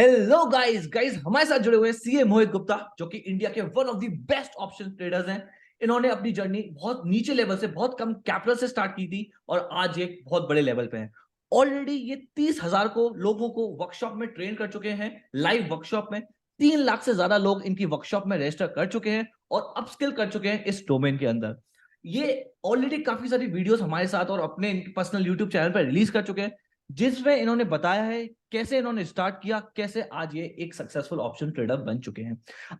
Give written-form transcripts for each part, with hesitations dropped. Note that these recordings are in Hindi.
हेलो गाइस गाइस हमारे साथ जुड़े हुए हैं सीए मोहित गुप्ता, जो कि इंडिया के one of the best option traders हैं। इन्होंने अपनी जर्नी बहुत नीचे लेवल से, बहुत कम कैपिटल से स्टार्ट की थी और आज एक बहुत बड़े लेवल पे हैं। ऑलरेडी ये 30,000 को लोगों को वर्कशॉप में ट्रेन कर चुके हैं। लाइव वर्कशॉप में 3 लाख से ज्यादा लोग इनकी वर्कशॉप में रजिस्टर कर चुके हैं और अपस्किल कर चुके हैं इस डोमेन के अंदर। ये ऑलरेडी काफी सारी वीडियोस हमारे साथ और अपने पर्सनल यूट्यूब चैनल पर रिलीज कर चुके हैं, जिसमें इन्होंने बताया है कैसे इन्होंने स्टार्ट किया, कैसे आज ये एक सक्सेसफुल ऑप्शन ट्रेडर बन चुके हैं।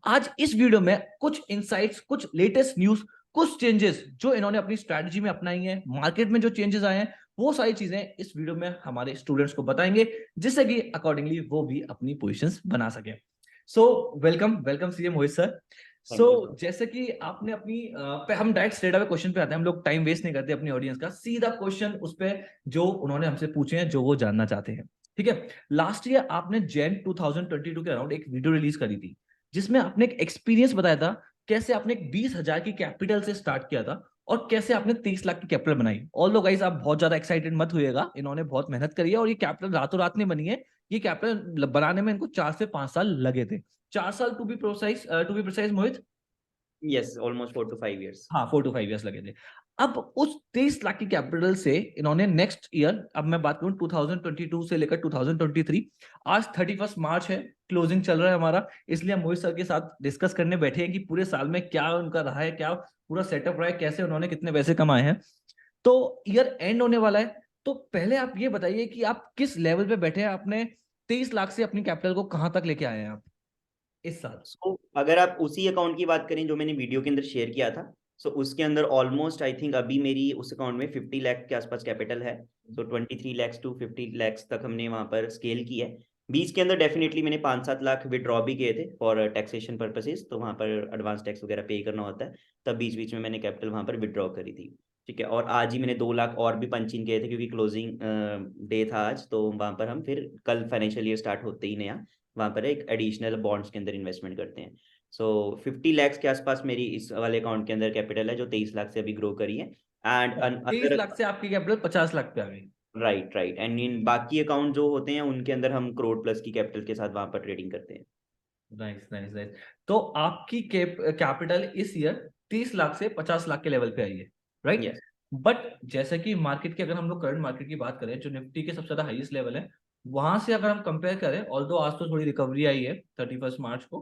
आज इस वीडियो में कुछ इनसाइट्स, कुछ लेटेस्ट न्यूज, कुछ चेंजेस जो इन्होंने अपनी स्ट्रैटेजी में अपनाई हैं, मार्केट में जो चेंजेस आए हैं, वो सारी चीजें इस वीडियो में हमारे स्टूडेंट्स को बताएंगे, जिससे कि अकॉर्डिंगली वो भी अपनी पोजीशंस बना सके। सो वेलकम वेलकम सीएम मोहित सर। जैसे कि आपने अपनी हम डायरेक्ट स्ट्रेट अवे क्वेश्चन पे आते हैं, हम लोग टाइम वेस्ट नहीं करते अपनी ऑडियंस का, सीधा क्वेश्चन उस पे जो उन्होंने हमसे पूछे हैं, जो वो जानना चाहते हैं। ठीक है, लास्ट ईयर आपने जैन 2022 के अराउंड एक वीडियो रिलीज करी थी, जिसमें आपने एक एक्सपीरियंस बताया था, कैसे आपने एक 20,000 की कैपिटल से स्टार्ट किया था और कैसे आपने 30 लाख की कैपिटल बनाई। ऑल दो गाइस, आप बहुत ज्यादा एक्साइटेड मत होइएगा, इन्होंने बहुत मेहनत करी है और ये कैपिटल रातों रात नहीं बनी है। ये कैपिटल बनाने में इनको 4 से 5 साल लगे थे। 4 साल to be precise Mohit. Yes, almost 4 to 5 years। हाँ, 4 to 5 years लगे थे। अब उस 30 लाख की कैपिटल से इन्होंने नेक्स्ट ईयर, अब मैं बात करूं 2022 से लेकर 2023, आज 31 मार्च है, क्लोजिंग चल रहा है हमारा, इसलिए हम मोहित सर के साथ डिस्कस करने बैठे हैं कि पूरे साल में क्या उनका रहा है, क्या पूरा सेटअप रहा है, कैसे उन्होंने कितने पैसे कमाए हैं। तो ईयर एंड होने वाला है, तो पहले आप ये बताइए कि आप किस लेवल पे बैठे हैं, आपने 23 लाख से अपनी कैपिटल को कहां तक लेके आए हैं आप इस साल। अगर आप उसी अकाउंट की बात करें जो मैंने वीडियो के अंदर शेयर किया था, उसके अंदर ऑलमोस्ट आई थिंक अभी मेरी उस अकाउंट में 50 लाख के आसपास कैपिटल है। 23 lakhs to 50 lakhs तक हमने वहां पर स्केल किया है। बीच के अंदर डेफिनेटली मैंने 5-7 लाख विड्रॉ भी किए थे फॉर टैक्सेशन पर्पसेस, तो वहां पर एडवांस टैक्स वगैरह पे करना होता है, तब बीच बीच में मैंने कैपिटल वहां पर विड्रॉ करी थी। ठीक है, और आज ही मैंने 2 लाख और भी पंच इन किए थे क्योंकि क्लोजिंग डे था आज, तो वहां पर हम फिर कल फाइनेंशियल ईयर स्टार्ट होते ही नया वहां पर एक एडिशनल बॉन्ड्स के अंदर इन्वेस्टमेंट करते हैं। 50 lakhs के आसपास मेरी इस वाले अकाउंट के अंदर कैपिटल है, जो 23 लाख से अभी ग्रो करी है। एंड 23 अदर, लाख से आपकी कैपिटल 50 लाख पे आ गई। राइट राइट, एंड इन बाकी अकाउंट जो होते हैं उनके अंदर हम करोड़ प्लस की कैपिटल के साथ वहां पर ट्रेडिंग करते हैं। Nice nice nice. तो आपकी कैपिटल इस ईयर 30 लाख से 50 लाख के लेवल पे आई है, राइट? यस। बट जैसे कि मार्केट की, अगर हम लोग करंट मार्केट की बात करें, जो निफ्टी के सबसे ज्यादा हाईएस्ट लेवल है, वहां से अगर हम कंपेयर करें, ऑल्दो आज तो थोड़ी रिकवरी आई है 31 मार्च को,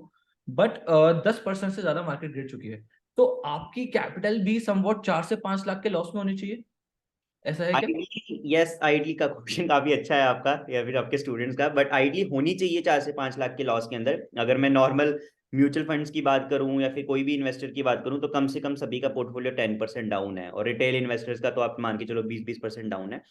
बट 10% से ज्यादा मार्केट गिर चुकी है। तो आपकी कैपिटल भी समवॉट 4 से 5 लाख के लॉस में होनी चाहिए, ऐसा है क्या? आइडियली यस, आइडियली का क्वेश्चन काफी अच्छा है आपका या फिर आपके स्टूडेंट्स का, बट आइडियली होनी चाहिए 4 से 5 लाख के लॉस के अंदर। अगर मैं नॉर्मल म्यूचुअल फंड्स की बात करूं या फिर कोई भी इन्वेस्टर की बात करूं, तो कम से कम सभी का पोर्टफोलियो 10% डाउन है, और रिटेल इन्वेस्टर्स का तो आप मान के चलो 20-20% डाउन है।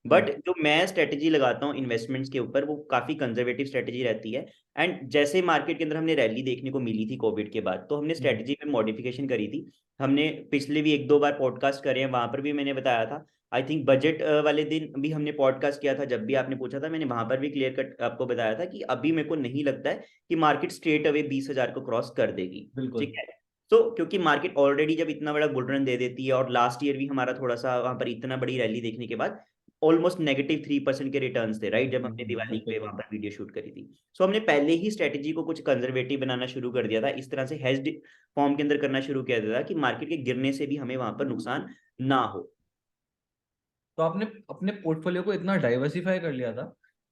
बट जो मैं स्ट्रेटेजी लगाता हूँ इन्वेस्टमेंट्स के ऊपर, वो काफी कंजर्वेटिव स्ट्रेटेजी रहती है। एंड जैसे मार्केट के अंदर हमने रैली देखने को मिली थी कोविड के बाद, तो हमने स्ट्रेटेजी में मॉडिफिकेशन करी थी। हमने पिछले भी 1-2 बार पॉडकास्ट करे हैं, वहां पर भी मैंने बताया था। आई थिंक बजट वाले दिन भी हमने पॉडकास्ट किया था, जब भी आपने पूछा था मैंने वहां पर भी क्लियर कट आपको बताया था कि अभी मेरे को नहीं लगता है कि मार्केट स्ट्रेट अवे 20,000 को क्रॉस कर देगी। बिल्कुल। ठीक है, तो क्योंकि मार्केट ऑलरेडी जब इतना बड़ा बुल रन दे देती है, और लास्ट ईयर भी हमारा थोड़ा सा वहां पर इतना बड़ी रैली देखने के बाद ऑलमोस्ट -3% के रिटर्न्स थे, राइट, जब हमने दिवाली पे वहां पर वीडियो शूट करी थी। हमने पहले ही स्ट्रेटेजी को कुछ कंजर्वेटिव बनाना शुरू कर दिया था, इस तरह से हेज्ड फॉर्म के अंदर करना शुरू किया था कि मार्केट के गिरने से भी हमें वहां पर नुकसान ना हो। तो आपने अपने पोर्टफोलियो को इतना डाइवर्सिफाई कर लिया था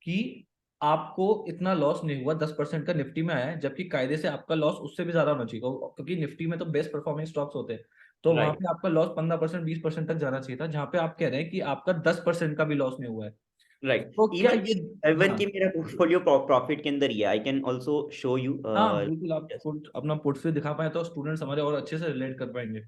कि आपको इतना लॉस नहीं हुआ। 10% का निफ्टी में आया है, जबकि कायदे से आपका लॉस उससे भी ज्यादा होना चाहिए, क्योंकि निफ्टी में तो बेस्ट परफॉर्मिंग स्टॉक्स होते हैं। तो वहां राइट, पे आपका लॉस 15% 20% तक जाना चाहिए था, जहां पे आप कह रहे हैं कि आपका 10% का भी लॉस नहीं हुआ है। राइट। तो क्या इवन ये? इवन हाँ की मेरा पोर्टफोलियो प्रॉफिट के अंदर ही है, I can also show you. हाँ, बिल्कुल, आप अपना पोर्टफोलियो दिखा पाए तो स्टूडेंट्स हमारे और अच्छे से रिलेट कर पाएंगे।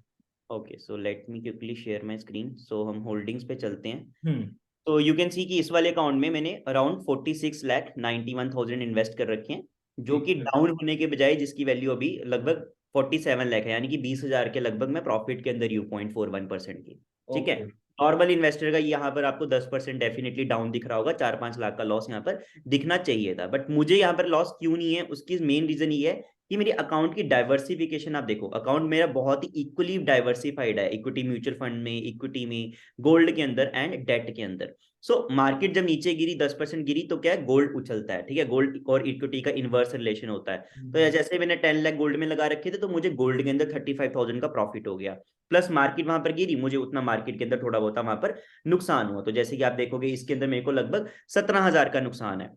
Okay, so let me quickly share my screen. हम होल्डिंग्स पे चलते हैं। हम्म। तो यू कैन सी कि इस वाले अकाउंट में मैंने अराउंड 46,91,000 इन्वेस्ट कर रखे हैं, जो ठीक कि है। डाउन होने के बजाय जिसकी वैल्यू अभी लगभग 47 लाख है, यानी कि 20,000 के लगभग मैं प्रॉफिट के अंदर यू 0.41% की। ठीक है, ओके। नॉर्मल इन्वेस्टर का यहाँ पर आपको 10% डेफिनेटली डाउन दिख रहा होगा, 4-5 लाख का लॉस यहाँ पर दिखना चाहिए था, बट मुझे यहाँ पर लॉस क्यों नहीं है, उसकी मेन रीजन ये है कि मेरी अकाउंट की डाइवर्सिफिकेशन। आप देखो, अकाउंट मेरा बहुत ही इक्वली डाइवर्सिफाइड है, इक्विटी म्यूचुअल फंड में, इक्विटी में, गोल्ड के अंदर एंड डेट के अंदर। सो मार्केट जब नीचे गिरी 10% गिरी तो क्या है, गोल्ड उछलता है, ठीक है, गोल्ड और इक्विटी का इनवर्स रिलेशन होता है। तो जैसे मैंने 10 लाख गोल्ड में लगा रखे थे तो मुझे गोल्ड के अंदर 35,000 का प्रॉफिट हो गया, प्लस मार्केट वहां पर गिरी, मुझे उतना मार्केट के अंदर थोड़ा बहुत वहां पर नुकसान हुआ। तो जैसे कि आप देखोगे इसके अंदर मेरे को लगभग 17,000 का नुकसान है।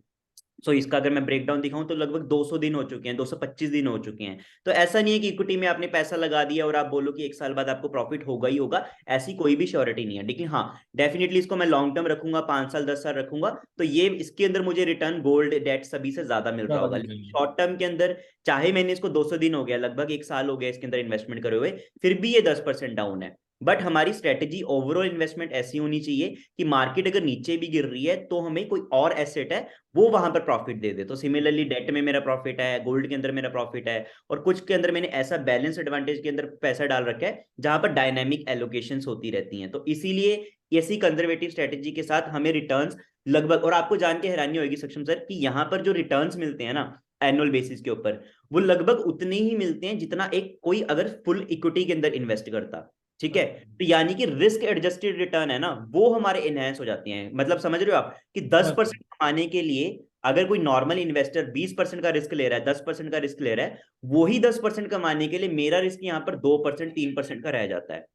सो इसका अगर मैं ब्रेकडाउन दिखाऊं तो लगभग 200 दिन हो चुके हैं, 225 दिन हो चुके हैं। तो ऐसा नहीं है कि इक्विटी में आपने पैसा लगा दिया और आप बोलो कि एक साल बाद आपको प्रॉफिट होगा ही होगा, ऐसी कोई भी श्योरिटी नहीं है। लेकिन हाँ, डेफिनेटली इसको मैं लॉन्ग टर्म रखूंगा, 5 साल 10 साल रखूंगा, तो ये इसके अंदर मुझे रिटर्न गोल्ड डेट सभी से ज्यादा मिल रहा ज्यादा होगा। मिल लेकिन जाएंगे। शॉर्ट टर्म के अंदर चाहे मैंने इसको 200 दिन हो गया, लगभग एक साल हो गया इसके अंदर इन्वेस्टमेंट करे हुए, फिर भी ये 10% डाउन है। बट हमारी स्ट्रेटेजी ओवरऑल इन्वेस्टमेंट ऐसी होनी चाहिए कि मार्केट अगर नीचे भी गिर रही है तो हमें कोई और एसेट है वो वहां पर प्रॉफिट दे दे। तो सिमिलरली डेट में मेरा प्रॉफिट है, गोल्ड के अंदर मेरा प्रॉफिट है, और कुछ के अंदर मैंने ऐसा बैलेंस एडवांटेज के अंदर पैसा डाल रखा है जहां पर डायनामिक एलोकेशंस होती रहती हैं। तो इसीलिए ऐसी कंजर्वेटिव स्ट्रेटेजी के साथ हमें रिटर्न्स लगभग, और आपको जान के हैरानी होगी सक्षम सर कि यहाँ पर जो रिटर्न्स मिलते हैं ना एनुअल बेसिस के ऊपर, वो लगभग उतने ही मिलते हैं जितना एक कोई अगर फुल इक्विटी के अंदर इन्वेस्ट करता, ठीक है। तो यानी कि रिस्क एडजस्टेड रिटर्न है ना, वो हमारे एनहेंस हो जाती हैं। मतलब समझ रहे हो आप कि 10% कमाने के लिए अगर कोई नॉर्मल इन्वेस्टर 20% का रिस्क ले रहा है, 10% का रिस्क ले रहा है, वही 10% कमाने के लिए मेरा रिस्क यहाँ पर 2% 3% का रह जाता है।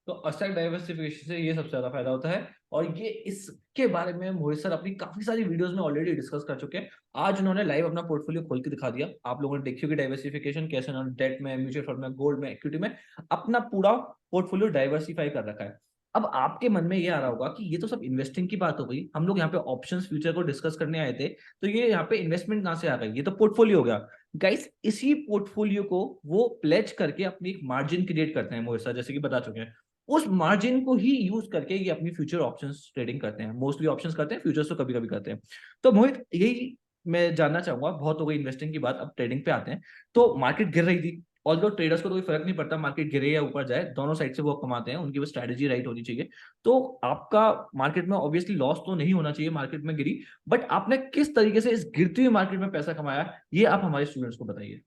तो असेट डाइवर्सिफिकेशन से ये सबसे ज्यादा फायदा होता है, और ये इसके बारे में मोहित सर अपनी काफी सारी वीडियोस में ऑलरेडी डिस्कस कर चुके हैं। आज उन्होंने लाइव अपना पोर्टफोलियो खोल के दिखा दिया, आप लोगों ने देखी होगी डाइवर्सिफिकेशन कैसे उन्होंने डेट में, म्यूचुअल फंड में, गोल्ड में, इक्विटी में अपना पूरा पोर्टफोलियो डाइवर्सिफाई कर रखा है। अब आपके मन में ये आ रहा होगा कि ये तो सब इन्वेस्टिंग की बात हो गई, हम लोग यहाँ पे ऑप्शंस फ्यूचर को डिस्कस करने आए थे, तो ये यहाँ पे इन्वेस्टमेंट कहाँ से आ गई, ये तो पोर्टफोलियो हो गया। गाइस इसी पोर्टफोलियो को वो प्लेज करके अपनी एक मार्जिन क्रिएट करते हैं मोहित सर, जैसे कि बता चुके हैं। उस मार्जिन को ही यूज करके ये अपनी फ्यूचर ऑप्शंस ट्रेडिंग करते हैं, मोस्टली ऑप्शंस करते हैं, फ्यूचर्स तो कभी कभी करते हैं। तो मोहित यही मैं जानना चाहूंगा, बहुत हो गई इन्वेस्टिंग की बात, अब ट्रेडिंग पे आते हैं। तो मार्केट गिर रही थी, ऑल्दो ट्रेडर्स को तो कोई फर्क नहीं पड़ता मार्केट गिरे या ऊपर जाए, दोनों साइड से वो कमाते हैं, उनकी वो स्ट्रेटेजी राइट होनी चाहिए। तो आपका मार्केट में ऑब्वियसली लॉस तो नहीं होना चाहिए, मार्केट में गिरी, बट आपने किस तरीके से इस गिरती हुई मार्केट में पैसा कमाया, ये आप हमारे स्टूडेंट्स को बताइए।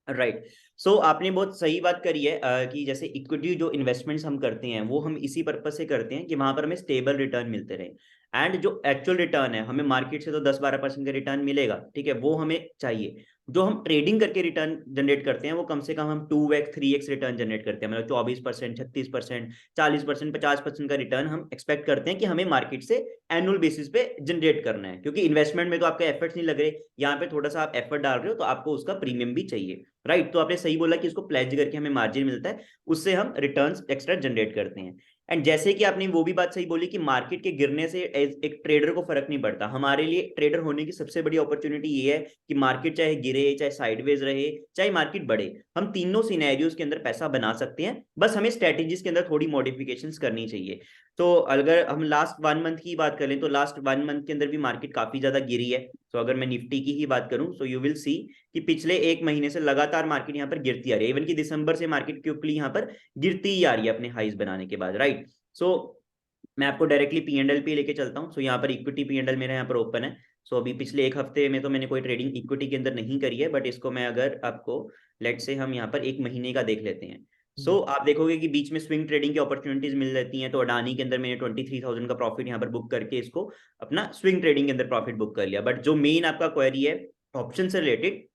राइट। सो आपने बहुत सही बात करी है कि जैसे इक्विटी जो इन्वेस्टमेंट्स हम करते हैं वो हम इसी पर्पज से करते हैं कि वहां पर हमें स्टेबल रिटर्न मिलते रहे। एंड जो एक्चुअल रिटर्न है, हमें मार्केट से तो 10-12% का रिटर्न मिलेगा, ठीक है, वो हमें चाहिए। जो हम ट्रेडिंग करके रिटर्न जनरेट करते हैं वो कम से कम हम 2x 3x रिटर्न जनरेट करते हैं, मतलब 24%, 36%, 40%, 50% का रिटर्न हम एक्सपेक्ट करते हैं कि हमें मार्केट से एनुअल बेसिस पे जनरेट करना है। क्योंकि इन्वेस्टमेंट में तो आपका एफर्ट्स नहीं लग रहे, यहाँ पे थोड़ा सा आप एफर्ट डाल रहे हो तो आपको उसका प्रीमियम भी चाहिए। राइट, तो आपने सही बोला कि इसको प्लेज करके हमें मार्जिन मिलता है, उससे हम रिटर्न्स एक्स्ट्रा जनरेट करते हैं। एंड जैसे कि आपने वो भी बात सही बोली कि मार्केट के गिरने से एक ट्रेडर को फर्क नहीं पड़ता। हमारे लिए ट्रेडर होने की सबसे बड़ी अपॉर्चुनिटी ये है कि मार्केट चाहे गिरे, चाहे साइडवेज रहे, चाहे मार्केट बढ़े, हम तीनों सिनेरियोज के अंदर पैसा बना सकते हैं। बस हमें स्ट्रेटेजीज के अंदर थोड़ी मॉडिफिकेशंस करनी चाहिए। तो अगर हम लास्ट 1 मंथ की बात करें तो लास्ट 1 मंथ के अंदर भी मार्केट काफी ज्यादा गिरी है। तो अगर मैं निफ्टी की ही बात करूं तो यू विल सी कि पिछले 1 महीने से लगातार मार्केट यहाँ पर गिरती आ रही है। इवन कि दिसंबर से मार्केट क्विकली यहाँ पर गिरती ही आ रही है अपने हाइज बनाने के बाद। राइट, सो मैं आपको डायरेक्टली पी&एल पे लेके चलता हूँ। सो यहाँ पर इक्विटी पी&एल मेरा यहाँ पर ओपन है। सो अभी पिछले एक हफ्ते में तो मैंने कोई ट्रेडिंग इक्विटी के अंदर नहीं करी है, बट इसको मैं अगर आपको लेट से हम यहाँ पर 1 महीने का देख लेते हैं। सो आप देखोगे कि बीच में स्विंग ट्रेडिंग की अपॉर्चुनिटीज मिल जाती हैं। तो अडानी के अंदर मैंने 23,000 का प्रॉफिट यहाँ पर बुक करके इसको अपना स्विंग ट्रेडिंग के अंदर प्रॉफिट बुक कर लिया। बट जो मेन आपका क्वेरी है ऑप्शन से रिलेटेड,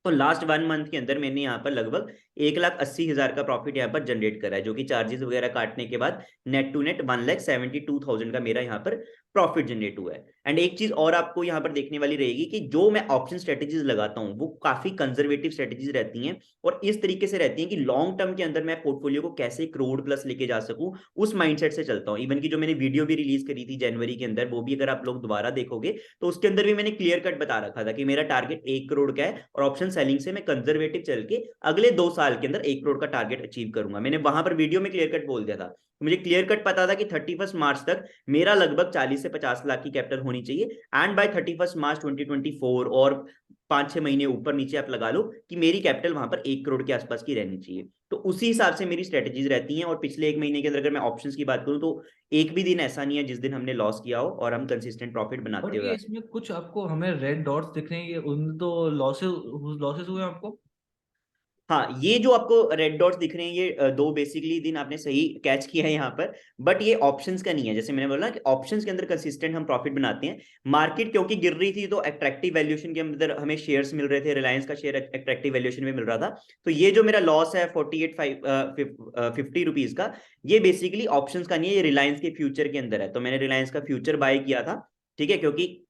तो लास्ट 1 मंथ के अंदर मैंने यहाँ पर लगभग 1,80,000 का प्रॉफिट यहाँ पर जनरेट करा है, जो कि चार्जेस वगैरह काटने के बाद नेट टू नेट 1,72,000 का मेरा यहाँ पर प्रॉफिट जनरेट हुआ है। एंड एक चीज और आपको यहाँ पर देखने वाली रहेगी कि जो मैं ऑप्शन स्ट्रेटेजीज लगाता हूँ वो काफी कंजर्वेटिव स्ट्रेटेजीज रहती हैं, और इस तरीके से रहती हैं कि लॉन्ग टर्म के अंदर मैं पोर्टफोलियो को कैसे करोड़ प्लस लेके जा सकूं, उस माइंडसेट से चलता हूँ। इवन की जो मैंने वीडियो भी रिलीज करी थी जनवरी के अंदर, वो भी अगर आप लोग दोबारा देखोगे तो उसके अंदर भी मैंने क्लियर कट बता रखा था कि मेरा टारगेट 1 करोड़ का है, और ऑप्शन सेलिंग से मैं कंजर्वेटिव चल के अगले 2 साल के अंदर 1 करोड़ का टारगेट अचीव करूंगा। मैंने वहां पर वीडियो में क्लियर कट बोल दिया था। मुझे क्लियर कट पता था कि 31 मार्च तक मेरा लगभग 40 से 50 लाख की कैपिटल होनी चाहिए, एंड बाय 31 मार्च 2024 और 5-6 महीने ऊपर नीचे आप लगा लो कि मेरी कैपिटल वहां पर 1 करोड़ के आसपास की रहनी चाहिए। तो उसी हिसाब से मेरी स्ट्रेटेजीज रहती हैं। और पिछले 1 महीने के अंदर अगर मैं ऑप्शंस की बात करूं तो एक भी दिन ऐसा नहीं है जिस दिन हमने लॉस किया हो, और हम कंसिस्टेंट प्रॉफिट बनाते बट हुए ये इसमें कुछ आपको हमें रेड डॉट्स दिख रहे हैं, ये उन तो लॉसेस लॉसेस हुए आपको? हाँ, ये जो आपको रेड डॉट्स दिख रहे हैं ये दो बेसिकली दिन आपने सही कैच किया है यहाँ पर, बट ये ऑप्शंस का नहीं है। जैसे मैंने बोला कि ऑप्शंस के अंदर कंसिस्टेंट हम प्रॉफिट बनाते हैं। मार्केट क्योंकि गिर रही थी तो अट्रैक्टिव वैल्यूएशन के अंदर हमें शेयर्स मिल रहे थे, रिलायंस का शेयर अट्रैक्टिव वैल्यूएशन में मिल रहा था। तो ये जो मेरा लॉस है 48 रुपीज का, ये बेसिकली ऑप्शंस का नहीं है, ये रिलायंस के फ्यूचर के अंदर है। तो मैंने रिलायंस का फ्यूचर बाय किया था, ठीक है, क्योंकि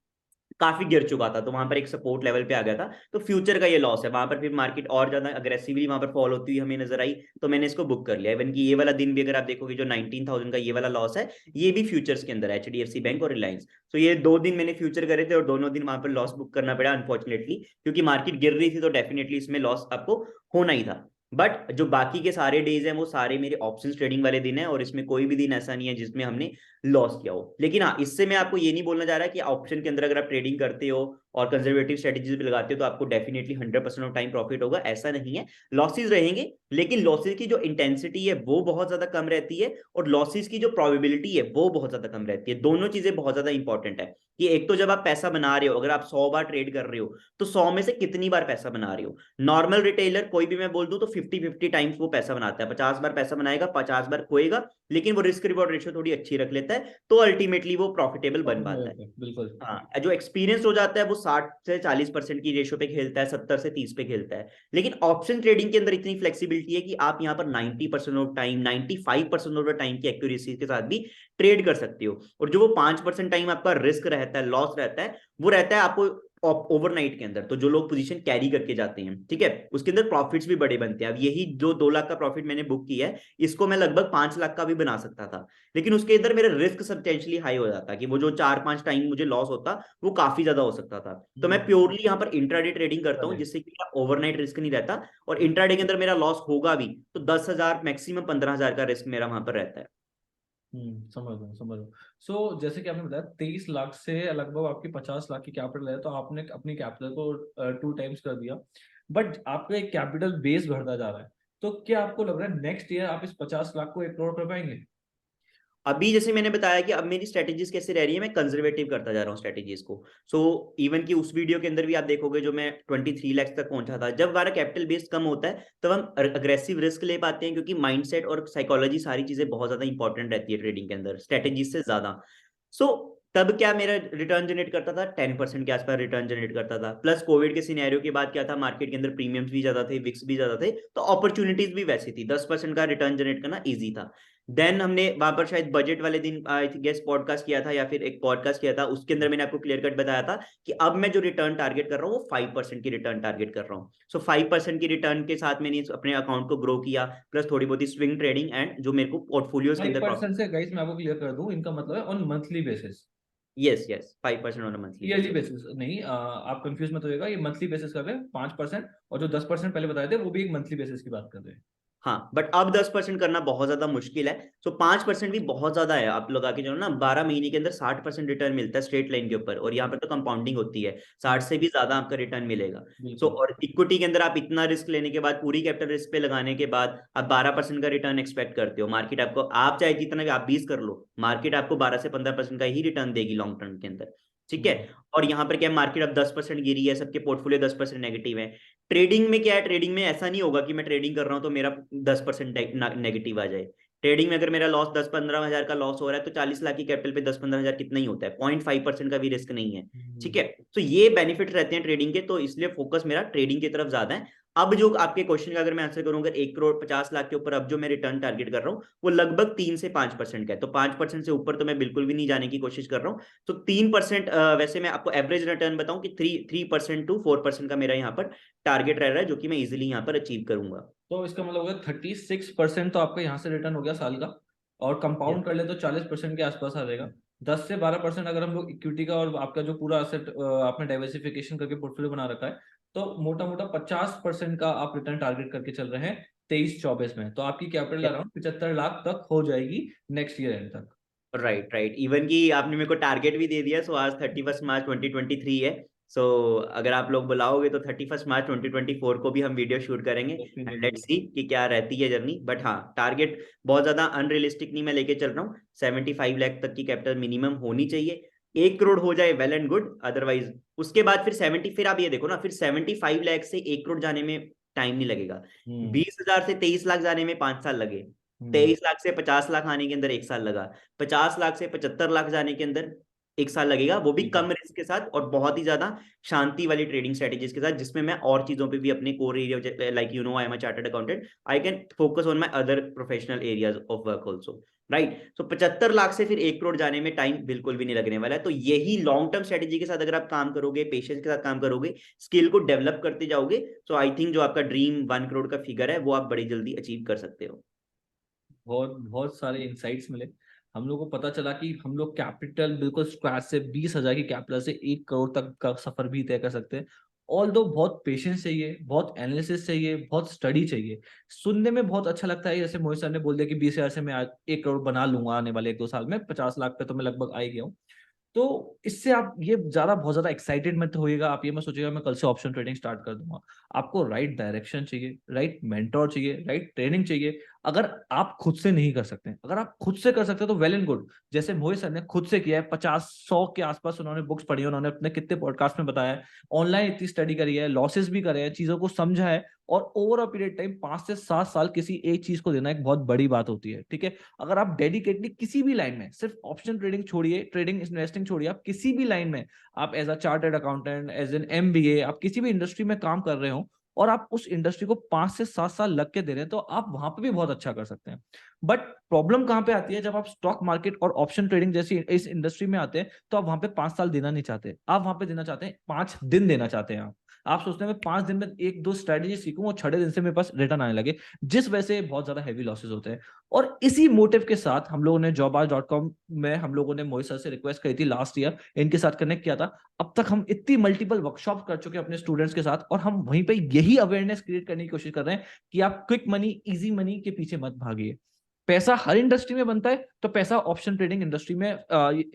काफी गिर चुका था, तो वहां पर एक सपोर्ट लेवल पे आ गया था। तो फ्यूचर का ये लॉस है, वहां पर फिर मार्केट और ज्यादा अग्रेसिवली वहां पर फॉल होती हुई हमें नजर आई, तो मैंने इसको बुक कर लिया। इवन कि ये वाला दिन भी अगर आप देखोगे जो 19,000 का ये वाला लॉस है, ये भी फ्यूचर्स के अंदर है, HDFC बैंक और रिलायंस। तो ये 2 दिन मैंने फ्यूचर करे थे और दोनों दिन वहां पर लॉस बुक करना पड़ा अनफॉर्चुनेटली, क्योंकि मार्केट गिर रही थी तो डेफिनेटली इसमें लॉस आपको होना ही था। बट जो बाकी के सारे डेज हैं वो सारे मेरे ऑप्शंस ट्रेडिंग वाले दिन है, और इसमें कोई भी दिन ऐसा नहीं है जिसमें हमने लॉस किया हो। लेकिन हाँ, इससे मैं आपको ये नहीं बोलना चाह रहा कि ऑप्शन के अंदर अगर आप ट्रेडिंग करते हो और कंजर्वेटिव स्ट्रेटेजीज भी लगाते हो तो आपको डेफिनेटली 100% ऑफ टाइम प्रॉफिट होगा, ऐसा नहीं है। लॉसेस रहेंगे, लेकिन लॉसेस की जो इंटेंसिटी है वो बहुत ज्यादा कम रहती है, और लॉसेस की जो प्रोबेबिलिटी है वो बहुत ज्यादा कम रहती है। दोनों चीजें बहुत ज्यादा इंपॉर्टेंट है कि एक तो जब आप पैसा बना रहे हो, अगर आप 100 बार ट्रेड कर रहे हो तो 100 में से कितनी बार पैसा बना रहे हो। नॉर्मल रिटेलर कोई भी मैं बोल दूं तो 50-50 टाइम्स वो पैसा बनाता है, 50 बार पैसा बनाएगा, 50 बार खोएगा, लेकिन वो रिस्क रिवॉर्ड रेशियो थोड़ी अच्छी रख लेता है, तो अल्टीमेटली वो प्रॉफिटेबल बन पाता है। बिल्कुल। हाँ, जो एक्सपीरियंस हो जाता है वो 60 से 40% की रेशियो पे खेलता है, 70 से 30 पे खेलता है। लेकिन ऑप्शन ट्रेडिंग के अंदर इतनी फ्लेक्सिबिलिटी है कि आप यहाँ पर 90% of time, 95% of the time की एक्यूरेसी के साथ भी ट्रेड कर सकते हो। और जो वो 5% टाइम आपका रिस्क रहता है, लॉस रहता है, वो रहता है आपको ओवरनाइट के अंदर। तो जो लोग पोजीशन कैरी करके जाते हैं, ठीक है, उसके अंदर प्रॉफिट्स भी बड़े बनते हैं। अब यही जो 2 लाख का प्रॉफिट मैंने बुक किया है, इसको मैं लगभग 5 लाख का भी बना सकता था, लेकिन उसके अंदर मेरा रिस्क सब्सटेंशियली हाई हो जाता कि वो जो 4-5 टाइम मुझे लॉस होता वो काफी ज्यादा हो सकता था। तो मैं प्योरली यहाँ पर इंट्राडे ट्रेडिंग करता हूँ, जिससे कि मेरा ओवरनाइट रिस्क नहीं रहता, और इंट्राडे के अंदर मेरा लॉस होगा भी तो 10,000 मैक्सिमम 15,000 का रिस्क मेरा वहां पर रहता है। समझ लो समझ लो। सो जैसे कि आपने बताया 23 लाख से लगभग आपकी 50 लाख की कैपिटल है, तो आपने अपनी कैपिटल को 2 टाइम्स कर दिया, बट आपका एक कैपिटल बेस बढ़ता जा रहा है। तो क्या आपको लग रहा है नेक्स्ट ईयर आप इस 50 लाख को 1 करोड़ कर पाएंगे? अभी जैसे मैंने बताया कि अब मेरी स्ट्रेटेजीज कैसे रह रही है, मैं कंजर्वेटिव करता जा रहा हूँ स्ट्रेटेजीज को। सो इवन कि उस वीडियो के अंदर भी आप देखोगे जो मैं 23 लाख तक पहुंचा था, जब हमारा कैपिटल बेस कम होता है तब हम अग्रेसिव रिस्क ले पाते हैं, क्योंकि माइंडसेट और साइकोलॉजी सारी चीजें बहुत ज्यादा इंपॉर्टेंट रहती है ट्रेडिंग के अंदर, स्ट्रेटेजीज से ज्यादा। सो तब क्या मेरा रिटर्न जनरेट करता था, 10% के आसपास रिटर्न जनरेट करता था। प्लस कोविड के सिनेरियो के बाद क्या था, मार्केट के अंदर प्रीमियम्स भी ज्यादा थे, विक्स भी ज्यादा थे, तो अपॉर्चुनिटीज भी वैसी थी, 10% का रिटर्न जनरेट करना ईजी था। देन हमने वहां पर शायद बजट वाले दिन आई गेस पॉडकास्ट किया था, या फिर एक पॉडकास्ट किया था, उसके अंदर मैंने आपको क्लियर कट बताया था कि अब मैं जो रिटर्न टारगेट कर रहा हूँ वो 5% की रिटर्न टारगेट कर रहा हूँ। सो 5% की रिटर्न के साथ मैंने अपने अकाउंट को ग्रो किया, प्लस थोड़ी बहुत स्विंग ट्रेडिंग एंड जो मेरे को पोर्टफोलियोज के अंदर 5% से गाइस मैं आपको क्लियर कर दूं, इनका मतलब है on monthly basis, yes yes 5% on a monthly yearly basis. Basis नहीं। आप कंफ्यूज मत होइएगा, ये मंथली बेसिस कर रहे हैं 5%, और जो 10% पहले बताए थे वो भी एक मंथली बेसिस की बात कर रहे हैं। हाँ, बट अब 10% करना बहुत ज्यादा मुश्किल है। सो 5% भी बहुत ज्यादा है, आप लगा के चलो ना, 12 महीने के अंदर 60% रिटर्न मिलता है स्ट्रेट लाइन के ऊपर, और यहाँ पर तो कंपाउंडिंग होती है, 60 से भी ज्यादा आपका रिटर्न मिलेगा। सो बिल्कुल। और इक्विटी के अंदर आप इतना रिस्क लेने के बाद, पूरी कैपिटल रिस्क पे लगाने के बाद आप 12% का रिटर्न एक्सपेक्ट करते हो। मार्केट आपको, आप चाहे जितना भी आप 20 कर लो, मार्केट आपको 12 से 15% का ही रिटर्न देगी लॉन्ग टर्म के अंदर, ठीक है। और यहाँ पर क्या, मार्केट अब 10% गिरी है, सबके पोर्टफोलियो 10% नेगेटिव है। ट्रेडिंग में क्या है, ट्रेडिंग में ऐसा नहीं होगा कि मैं ट्रेडिंग कर रहा हूं तो मेरा 10% नेगेटिव आ जाए। ट्रेडिंग में अगर मेरा लॉस 10-15 हजार का लॉस हो रहा है, तो 40 लाख की कैपिटल पे 10-15 हजार कितना ही होता है, 0.5% का भी रिस्क नहीं है, ठीक है। तो ये बेनिफिट रहते हैं ट्रेडिंग के, तो इसलिए फोकस मेरा ट्रेडिंग की तरफ ज्यादा है। अब जो आपके क्वेश्चन का अगर मैं आंसर करूं, अगर 1 करोड़ 50 लाख के ऊपर अब जो मैं रिटर्न टारगेट कर रहा हूँ वो लगभग 3 से 5% का है, तो 5% से ऊपर तो मैं बिल्कुल भी नहीं जाने की कोशिश कर रहा हूँ। तो 3%, वैसे मैं आपको एवरेज रिटर्न बताऊं कि 3% to 4% का मेरा यहाँ पर टारगेट रह रहा है, जो कि मैं इजीली यहाँ पर अचीव करूंगा। तो इसका मतलब होगा 36% तो आपका यहाँ से रिटर्न हो गया साल का, और Yes. कंपाउंड कर ले तो 40% के आसपास आ जाएगा। 10 से 12% अगर हम लोग इक्विटी का और आपका जो पूरा असेट आपने डाइवर्सिफिकेशन करके पोर्टफोलियो बना रखा है, तो मोटा मोटा 50% का आप रिटर्न टारगेट करके चल रहे हैं 23-24 में, तो आपकी कैपिटल Yes. अराउंड 75 लाख तक हो जाएगी नेक्स्ट ईयर एंड तक। राइट राइट, इवन की आपने मेरे को टारगेट भी दे दिया। सो आज 31 मार्च 2023 है। सो अगर आप लोग बुलाओगे तो 31 मार्च 2024 को भी हम वीडियो शूट करेंगे, एंड डेफिनेटली। लेट्स सी कि क्या रहती है जर्नी। बट हाँ, टारगेट बहुत ज्यादा अनरियलिस्टिक नहीं मैं लेके चल रहा हूँ, 75 लाख तक की कैपिटल मिनिमम होनी चाहिए। 1 करोड़ हो जाए वेल एंड गुड, अदरवाइज उसके बाद फिर 70, फिर आप ये देखो ना, फिर 75 लाख से 1 करोड़ जाने में टाइम नहीं लगेगा। हम्म 20,000 से 23 लाख जाने में 5 साल लगे, हम्म 23 लाख से 50 लाख आने के अंदर 1 साल लगा, 50 लाख से 75 लाख जाने के अंदर 1 साल लगेगा, वो भी ठीक है। कम रिस्क के साथ और बहुत ही ज्यादा शांति वाली ट्रेडिंग स्ट्रेटेजीज के साथ, जिसमें मैं और चीजों पे भी अपने core area, like you know I am a chartered accountant, I can focus on my other professional areas of work also, right. तो 75 लाख से फिर 1 करोड़ जाने में टाइम बिल्कुल भी नहीं लगने वाला है। तो यही लॉन्ग टर्म स्ट्रेटेजी के साथ अगर आप काम करोगे, पेशेंस के साथ काम करोगे, स्किल को डेवलप करते जाओगे, तो आई थिंक जो आपका ड्रीम 1 करोड़ का फिगर है वो आप बड़ी जल्दी अचीव कर सकते हो। बहुत बहुत सारे इंसाइट्स मिले। हम लोग को पता चला कि हम लोग कैपिटल बिल्कुल स्क्रैच से 20,000 की कैपिटल से 1 करोड़ तक का सफर भी तय कर सकते हैं। ऑल दो बहुत पेशेंस चाहिए, बहुत एनालिसिस चाहिए, बहुत स्टडी चाहिए। सुनने में बहुत अच्छा लगता है, जैसे मोहित सर ने बोल दिया कि 20,000 से मैं आज 1 करोड़ बना लूंगा आने वाले 1-2 साल में, 50 लाख पे तो मैं लगभग आ ही गया हूँ। तो इससे आप ये ज्यादा बहुत ज्यादा एक्साइटेड मत होइएगा, आप ये मत सोचिएगा मैं कल से ऑप्शन ट्रेडिंग स्टार्ट कर दूंगा। आपको राइट डायरेक्शन चाहिए, राइट मेंटोर चाहिए, राइट ट्रेनिंग चाहिए। अगर आप खुद से नहीं कर सकते, अगर आप खुद से कर सकते हो तो वेल एंड गुड। जैसे मोहित सर ने खुद से किया है, 50-100 के आसपास उन्होंने बुक्स पढ़ी है, उन्होंने अपने कितने पॉडकास्ट में बताया है, ऑनलाइन इतनी स्टडी करी है, लॉसेस भी करे हैं, चीजों को समझा है। और ओवर अ पीरियड टाइम 5 से 7 साल किसी एक चीज को देना एक बहुत बड़ी बात होती है, ठीक है। अगर आप डेडिकेटली किसी भी लाइन में, सिर्फ ऑप्शन ट्रेडिंग छोड़िए, ट्रेडिंग इन्वेस्टिंग छोड़िए, आप किसी भी लाइन में, आप as a chartered accountant, as an MBA, आप किसी भी इंडस्ट्री में काम कर रहे हो और आप उस इंडस्ट्री को 5 से 7 साल लग के दे रहे हैं, तो आप वहां पे भी बहुत अच्छा कर सकते हैं। बट प्रॉब्लम कहां पे आती है, जब आप स्टॉक मार्केट और ऑप्शन ट्रेडिंग जैसी इस इंडस्ट्री में आते हैं, तो आप वहां पे 5 साल देना नहीं चाहते, आप वहां पे देना चाहते हैं 5 दिन देना चाहते हैं। आप सोचते हैं मैं 5 दिन में 1-2 स्ट्रेटेजी सीखूं और 6 दिन से मेरे पास रिटर्न आने लगे, जिस वजह से बहुत ज्यादा हैवी लॉसेस होते हैं। और इसी मोटिव के साथ हम लोगों ने jobas.com में हम लोगों ने मोहित सर से रिक्वेस्ट करी थी लास्ट ईयर, इनके साथ कनेक्ट किया था। अब तक हम इतनी मल्टीपल वर्कशॉप कर चुके हैं अपने स्टूडेंट्स के साथ, और हम वहीं पे यही अवेयरनेस क्रिएट करने की कोशिश कर रहे हैं कि आप क्विक मनी, इजी मनी के पीछे मत भागिए। पैसा हर इंडस्ट्री में बनता है, तो पैसा ऑप्शन ट्रेडिंग इंडस्ट्री में,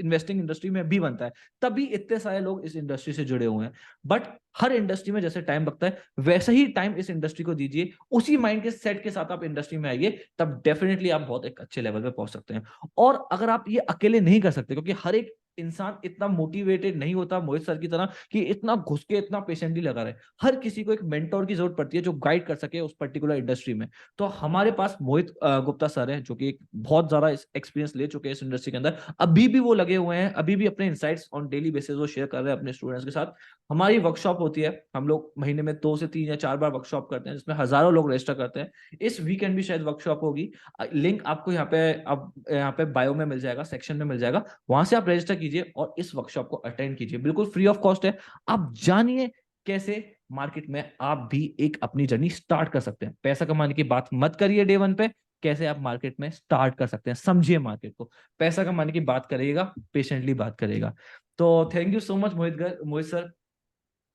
इन्वेस्टिंग इंडस्ट्री में भी बनता है, तभी इतने सारे लोग इस इंडस्ट्री से जुड़े हुए हैं। बट हर इंडस्ट्री में जैसे टाइम लगता है, वैसे ही टाइम इस इंडस्ट्री को दीजिए, उसी माइंड के सेट के साथ आप इंडस्ट्री में आइए, तब डेफिनेटली आप बहुत एक अच्छे लेवल पे पहुंच सकते हैं। और अगर आप ये अकेले नहीं कर सकते, क्योंकि हर एक इंसान इतना मोटिवेटेड नहीं होता मोहित सर की तरह कि इतना घुस के इतना पेशेंटली लगा रहे, हर किसी को एक मेंटोर की जरूरत पड़ती है जो गाइड कर सके उस पर्टिकुलर इंडस्ट्री में। तो हमारे पास मोहित गुप्ता सर है, जो कि एक बहुत ज्यादा एक्सपीरियंस ले चुके हैं इस इंडस्ट्री के अंदर, अभी भी वो लगे हुए हैं, अभी भी अपने इनसाइट्स ऑन डेली बेसिस वो शेयर कर रहे हैं अपने स्टूडेंट्स के साथ। हमारी वर्कशॉप होती है, हम लोग महीने में 2 से 3 या 4 बार वर्कशॉप करते हैं, जिसमें हजारों लोग रजिस्टर करते हैं। इस वीकेंड भी शायद वर्कशॉप होगी, लिंक आपको यहाँ पे, अब यहाँ पे बायो में मिल जाएगा, सेक्शन में मिल जाएगा, वहां से आप रजिस्टर कीजिए और इस वर्कशॉप को अटेंड कीजिए, बिल्कुल फ्री ऑफ कॉस्ट है। आप जानिए कैसे मार्केट में आप भी एक अपनी जर्नी स्टार्ट कर सकते हैं। पैसा कमाने की बात मत करिए डे वन पे, कैसे आप मार्केट में स्टार्ट कर सकते हैं समझिए मार्केट को। पैसा कमाने की बात करिएगा, पेशेंटली बात करिएगा। तो thank you so much Mohit sir.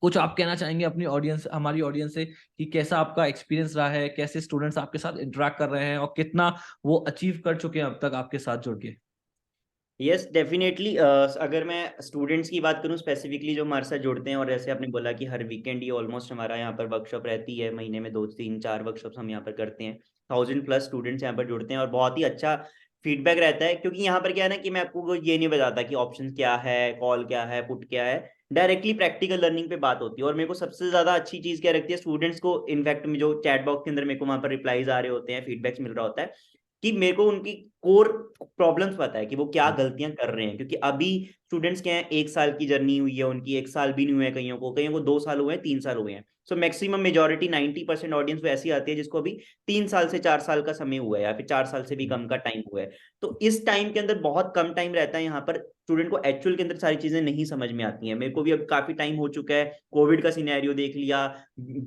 कुछ आप कहना चाहेंगे अपनी ऑडियंस, हमारी ऑडियंस से, कि कैसा आपका एक्सपीरियंस रहा है, कैसे स्टूडेंट्स आपके साथ इंटरेक्ट कर रहे हैं और कितना वो अचीव कर चुके हैं अब तक आपके साथ जुड़ के। यस डेफिनेटली, अगर मैं स्टूडेंट्स की बात करूं स्पेसिफिकली जो हमारे साथ जुड़ते हैं, और जैसे आपने बोला कि हर वीकेंड ये ऑलमोस्ट हमारा यहाँ पर वर्कशॉप रहती है, महीने में 2 3 4 वर्कशॉप्स हम यहाँ पर करते हैं, 1000+ स्टूडेंट्स यहाँ पर जुड़ते हैं और बहुत ही अच्छा फीडबैक रहता है। क्योंकि यहाँ पर क्या है ना कि मैं आपको वो ये नहीं बताता कि ऑप्शन क्या है, कॉल क्या है, पुट क्या है, डायरेक्टली प्रैक्टिकल लर्निंग पे बात होती है। और मेरे को सबसे ज्यादा अच्छी चीज क्या लगती है स्टूडेंट्स को, इनफैक्ट जो चैट बॉक्स के अंदर मेरे को वहां पर रिप्लाईज आ रहे होते हैं, फीडबैक्स मिल रहा होता है, कि मेरे को उनकी कोर प्रॉब्लम्स पता है कि वो क्या गलतियां कर रहे हैं। क्योंकि अभी स्टूडेंट्स क्या है, 1 साल की जर्नी हुई है उनकी, 1 साल भी नहीं हुए हैं, कईयों को 2 साल हुए हैं, 3 साल हुए हैं। सो मैक्सिमम मेजोरिटी 90% ऑडियंस वो ऐसी आती है जिसको अभी 3 साल से 4 साल का समय हुआ है, या फिर 4 साल से भी कम का टाइम हुआ है। तो इस टाइम के अंदर बहुत कम टाइम रहता है यहाँ पर, स्टूडेंट को एक्चुअल के अंदर सारी चीजें नहीं समझ में आती हैं। मेरे को भी अब काफी टाइम हो चुका है, कोविड का सिनेरियो देख लिया,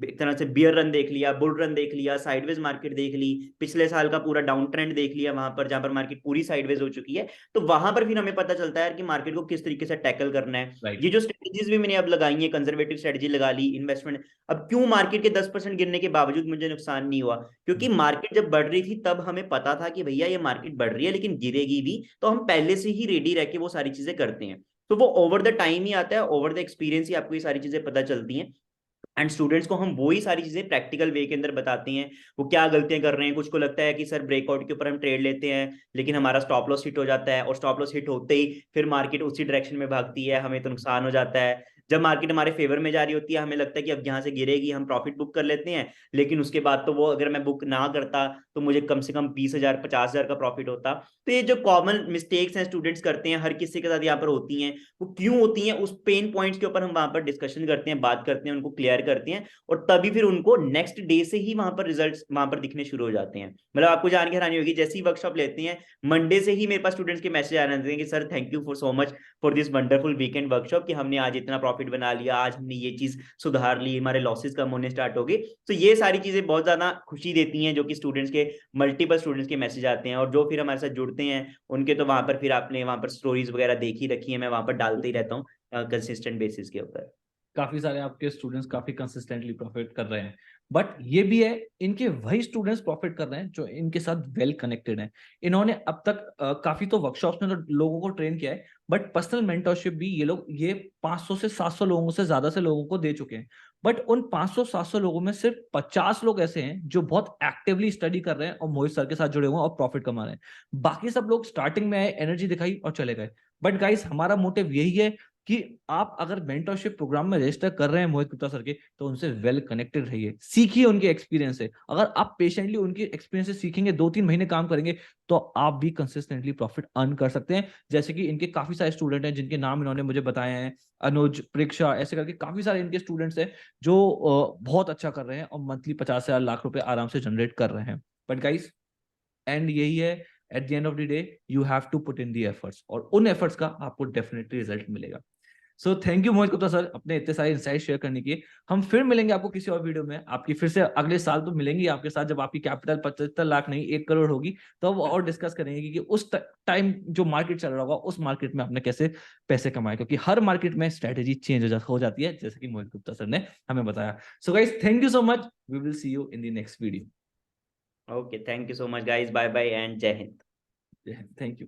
एक तरह से बियर रन देख लिया, बुल रन देख लिया, साइडवेज मार्केट देख ली, पिछले साल का पूरा डाउन ट्रेंड देख लिया, वहां पर जहां पर मार्केट पूरी साइडवेज हो चुकी है। तो वहां पर फिर हमें पता चलता है कि मार्केट को किस तरीके से टैकल करना है। राइट। ये जो स्ट्रेटेजीज भी मैंने अब लगाई है, कंजर्वेटिव स्ट्रेटेजी लगा ली, इन्वेस्टमेंट, अब क्यों मार्केट के 10% गिरने के बावजूद मुझे नुकसान नहीं हुआ? क्योंकि मार्केट जब बढ़ रही थी तब हमें पता था कि भैया ये मार्केट बढ़ रही है लेकिन गिरेगी भी, तो हम पहले से ही रेडी रह के वो सारी चीजें करते हैं। तो वो ओवर द टाइम ही आता है, ओवर द एक्सपीरियंस ही आपको ये सारी चीजें पता चलती हैं। एंड स्टूडेंट्स को हम वो ही सारी चीजें प्रैक्टिकल वे के अंदर बताते हैं, वो क्या गलतियां कर रहे हैं। कुछ को लगता है कि सर ब्रेकआउट के ऊपर हम ट्रेड लेते हैं लेकिन हमारा स्टॉप लॉस हिट हो जाता है, और स्टॉप लॉस हिट होते ही फिर मार्केट उसी डायरेक्शन में भागती है, हमें तो नुकसान हो जाता है। जब मार्केट हमारे फेवर में जा रही होती है, हमें लगता है कि अब यहाँ से गिरेगी, हम प्रॉफिट बुक कर लेते हैं, लेकिन उसके बाद तो वो अगर मैं बुक ना करता तो मुझे कम से कम 20,000 50,000 का प्रॉफिट होता। तो ये जो कॉमन मिस्टेक्स हैं स्टूडेंट्स करते हैं, हर किसी के साथ यहाँ पर होती हैं, वो क्यों होती हैं, उस पेन पॉइंट्स के ऊपर हम वहां पर डिस्कशन करते हैं, बात करते हैं, उनको क्लियर करते हैं, और तभी फिर उनको नेक्स्ट डे से ही वहां पर रिजल्ट्स वहां पर दिखने शुरू हो जाते हैं। मतलब आपको जान के हैरानी होगी, जैसे ही वर्कशॉप लेते हैं मंडे से ही मेरे पास स्टूडेंट्स के मैसेज आ रहे हैं कि sir thank you for so much for this wonderful weekend workshop, कि हमने आज इतना प्रॉफिट बना लिया, आज हमने ये चीज सुधार ली, हमारे लॉसेस कम होने स्टार्ट हो गए। तो ये सारी चीजें बहुत ज्यादा खुशी देती हैं, जो कि स्टूडेंट्स के मल्टीपल स्टूडेंट्स के मैसेज आते हैं, और जो फिर हमारे साथ जुड़ते हैं उनके तो वहां पर फिर आपने वहां पर स्टोरीज वगैरह देखी रखी है, मैं वहां पर डालते ही रहता हूँ कंसिस्टेंट बेसिस के ऊपर। काफी सारे आपके स्टूडेंट्स काफी कंसिस्टेंटली प्रॉफिट कर रहे हैं, बट ये भी है इनके वही स्टूडेंट्स प्रॉफिट कर रहे हैं जो इनके साथ वेल कनेक्टेड हैं। इन्होंने अब तक काफी तो वर्कशॉप्स में तो लोगों को ट्रेन किया है, बट पर्सनल मेंटरशिप भी ये लोग ये 500 से 700 लोगों से ज्यादा से लोगों को दे चुके हैं। बट उन 500-700 लोगों में सिर्फ 50 लोग ऐसे हैं जो बहुत एक्टिवली स्टडी कर रहे हैं और मोहित सर के साथ जुड़े हुए हैं और प्रॉफिट कमा रहे हैं। बाकी सब लोग स्टार्टिंग में आए, एनर्जी दिखाई और चले गए। बट गाइस, हमारा मोटिव यही है कि आप अगर मेंटरशिप प्रोग्राम में रजिस्टर कर रहे हैं मोहित गुप्ता सर के, तो उनसे वेल कनेक्टेड रहिए, सीखिए उनके एक्सपीरियंस से। अगर आप पेशेंटली उनके एक्सपीरियंस से सीखेंगे, 2-3 महीने काम करेंगे, तो आप भी कंसिस्टेंटली प्रॉफिट अर्न कर सकते हैं। जैसे कि इनके काफी सारे स्टूडेंट हैं जिनके नाम इन्होंने मुझे बताए हैं, अनुज, परीक्षा, ऐसे करके काफी सारे इनके स्टूडेंट्स हैं जो बहुत अच्छा कर रहे हैं और मंथली 50,000 लाख रुपए आराम से जनरेट कर रहे हैं। बट गाइस, एंड यही है, at the end of the day you have to put in the efforts, और उन एफर्ट्स का आपको डेफिनेटली रिजल्ट मिलेगा। So thank you Mohit Gupta sir अपने इतने सारे इंसाइट शेयर करने के। हम फिर मिलेंगे आपको किसी और वीडियो में, आपकी फिर से अगले साल तो मिलेंगे आपके साथ, जब आपकी कैपिटल 75 लाख नहीं 1 करोड़ होगी, तो अब और डिस्कस करेंगे कि उस टाइम जो मार्केट चल रहा होगा उस मार्केट में आपने कैसे पैसे कमाए, क्योंकि हर मार्केट में स्ट्रेटेजी चेंज हो जाती है, जैसे कि मोहित गुप्ता सर ने हमें बताया। So guys, thank you so much, we will see you in the next video. Okay, thank you so much guys, bye bye and Jai Hind. Thank you.